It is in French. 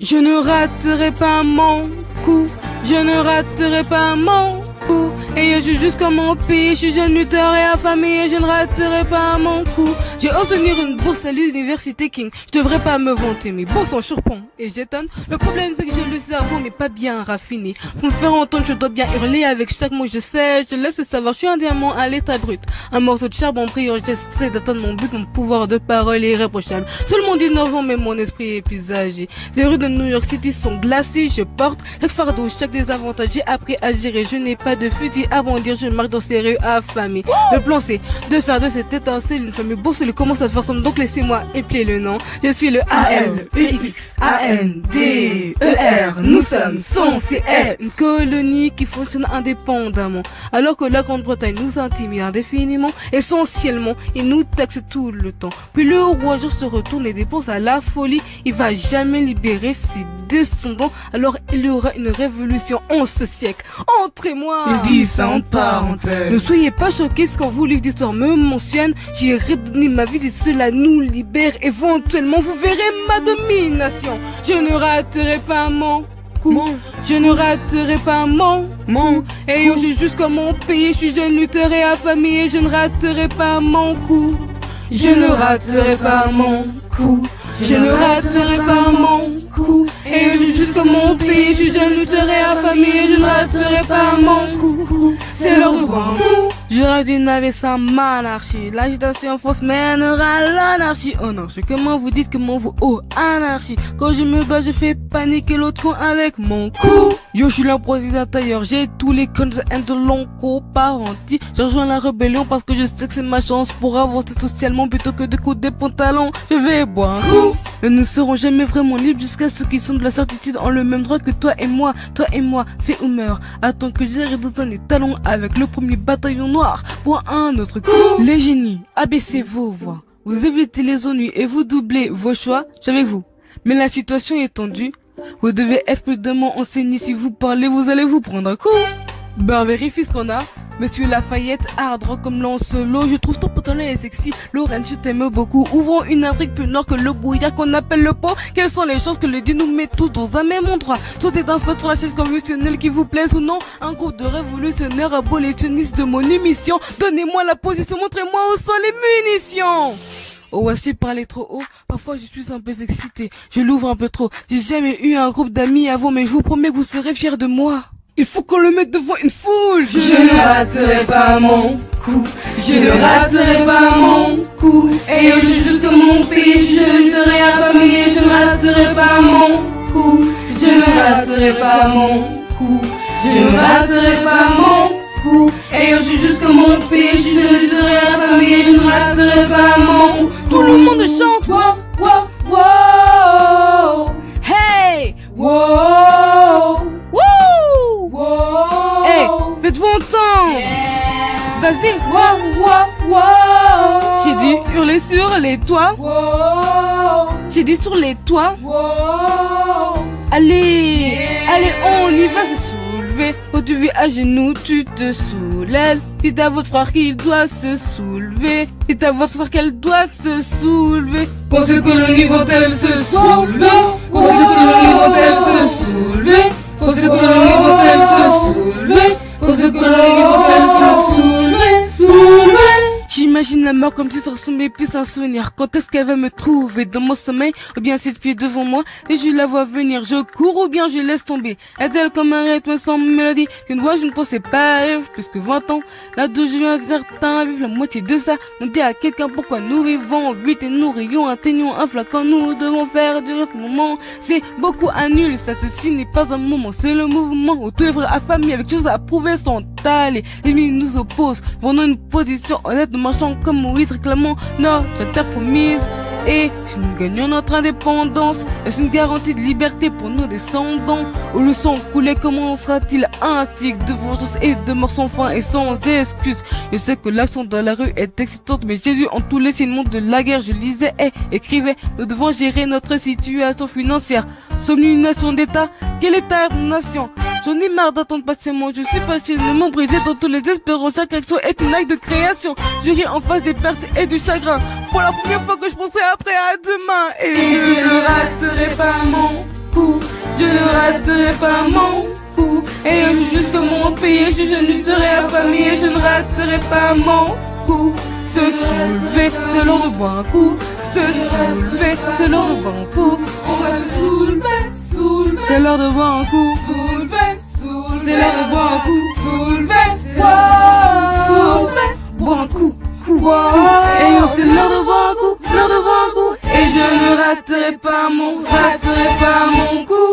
Je ne raterai pas mon coup, je ne raterai pas mon coup. Et je suis juste comme mon pays, je suis jeune lutteur et affamé et je ne raterai pas mon coup. J'ai obtenu une bourse à l'université King, je devrais pas me vanter, mais bon sang surprend et j'étonne. Le problème c'est que j'ai le cerveau mais pas bien raffiné. Pour me faire entendre je dois bien hurler avec chaque mot je sais, je laisse savoir, je suis un diamant à l'état brut. Un morceau de charbon brillant, j'essaie d'atteindre mon but, mon pouvoir de parole est irréprochable. Seulement 19 ans mais mon esprit est plus âgé. Les rues de New York City sont glacées, je porte chaque fardeau, chaque désavantage, j'ai appris à gérer, je n'ai pas de fusil à bondir, je marche dans ces rues affamées. Le plan c'est de faire de cette étincelle une famille bourse, elle commence à faire sombre, donc laissez-moi épeler le nom. Je suis le A-L-E-X-A-N-D-E-R. Nous sommes censés une colonie qui fonctionne indépendamment, alors que la Grande-Bretagne nous intimide indéfiniment. Essentiellement, il nous taxe tout le temps. Puis le roi George se retourne et dépense à la folie. Il va jamais libérer ses descendants, alors il y aura une révolution en ce siècle. Entrez-moi. Il dit ça en parenthèse. Ne soyez pas choqués si quand vos livres d'histoire me mentionnent. J'irai donner ma vie si cela nous libère. Éventuellement, vous verrez ma domination. Je ne raterai pas mon coup. Je ne raterai pas mon coup. Et je suis juste comme mon pays. Je suis jeune lutteur et affamé et je ne raterai pas mon coup. Je ne raterai pas mon coup. Je ne raterai pas mon coup. Et je suis juste comme mon pays. Je suis jeune lutteur et affamé et je ne raterai pas mon coup. C'est l'heure de boire un coup. Je rêve d'une navette sans monarchie. L'agitation fausse mènera à l'anarchie. Oh non, je comment vous dites, comment vous, oh, anarchie. Quand je me bats, je fais paniquer l'autre con avec mon coup. Yo, je suis la présidente d'ailleurs, j'ai tous les cons de l'onco parentis. Je rejoins la rébellion parce que je sais que c'est ma chance pour avancer socialement plutôt que de coudre des pantalons. Je vais boire un coup. Mais nous ne serons jamais vraiment libres jusqu'à ce qu'ils sont de la certitude en le même droit que toi et moi, fais ou meurs. Attends que j'irai dans un étalon avec le premier bataillon noir pour un autre coup. Les génies, abaissez vos voix, vous évitez les ennuis et vous doublez vos choix, je suis avec vous. Mais la situation est tendue, vous devez être prudemment enseigné, si vous parlez vous allez vous prendre un coup. Ben vérifie ce qu'on a. Monsieur Lafayette, hard rock comme Lancelot, je trouve ton pantalon est sexy. Lorraine, je t'aime beaucoup. Ouvrons une Afrique plus nord que le brouillard qu'on appelle le pot. Quelles sont les chances que le Dieu nous met tous dans un même endroit? Sautez d'un squat sur la chaise conventionnelle qui vous plaise ou non. Un groupe de révolutionnaires abolitionnistes de mon émission. Donnez-moi la position, montrez-moi où sont les munitions. Oh ouais, j'ai parlé trop haut, parfois je suis un peu excité, je l'ouvre un peu trop. J'ai jamais eu un groupe d'amis avant, mais je vous promets que vous serez fiers de moi. Il faut qu'on le mette devant une foule. Je ne raterai pas mon coup. Je ne raterai pas mon coup. Et je suis juste comme mon pays. Je ne serai affamé. Je ne raterai pas mon coup. Je ne raterai pas mon coup. Je ne raterai pas mon coup. Et je suis juste comme mon pays. Je ne serai affamé. Je ne raterai pas mon coup. Tout le monde chante. Wow, wow, wow. Hey, wow. Hey, faites-vous entendre. Vas-y, wow, wow, wow. J'ai dit hurler sur les toits. J'ai dit sur les toits. Allez, allez, on y va se soulever. Quand tu vis à genoux, tu te soulèves. Dites à votre frère qu'il doit se soulever. Dites à votre soeur qu'elle doit se soulever. Quand ces colonies vont-elles se soulever? Quand ces colonies vont-elles se soulever? Quand ces colonies vont-elles se soulever? Quand ces colonies vont-elles se soulever? J'imagine la mort comme si ça ressemblait plus à un souvenir. Quand est-ce qu'elle va me trouver? Dans mon sommeil? Ou bien c'est pieds devant moi et je la vois venir. Je cours ou bien je laisse tomber. Est-elle comme un rythme sans mélodie? Qu'une voix je ne pensais pas vivre plus que 20 ans. Là d'où je viens, certains vivent la moitié de ça. On dit à quelqu'un pourquoi nous vivons vite et nous rions, atteignons un flacon. Nous devons faire durer ce moment. C'est beaucoup annulé, ça ceci n'est pas un moment. C'est le mouvement où tous les frères affamés avec choses à prouver sont allés. Les ennemis nous opposent, prenons une position honnête. Nous marchons comme Moïse réclamant notre terre promise. Et si nous gagnons notre indépendance, est-ce une garantie de liberté pour nos descendants? Où le sang coulé commencera-t-il un cycle de vengeance et de mort sans fin et sans excuse? Je sais que l'action dans la rue est excitante, mais Jésus en tous les signes de la guerre, je lisais et écrivais. Nous devons gérer notre situation financière. Sommes-nous une nation d'État? Quel État nation? J'en ai marre d'attendre patiemment, je suis passionnément brisé dans tous les espérances. Chaque action est une acte de création. Je ris en face des pertes et du chagrin. Pour la première fois que je pensais après à demain. Et je ne raterai pas mon coup. je ne raterai pas mon coup. Et justement payé, je ne serai affamé, je ne raterai pas mon coup. Se soulever, c'est l'heure de boire un coup. Se soulever, c'est l'heure de boire un coup. On va se soulever, soulever. C'est l'heure de boire un coup. Soulever, soulever. C'est l'heure de boire un coup. Soulever, Soulever, boire un coup. Et c'est l'heure de boire un coup, l'heure de boire un coup. Et je ne raterai pas mon coup.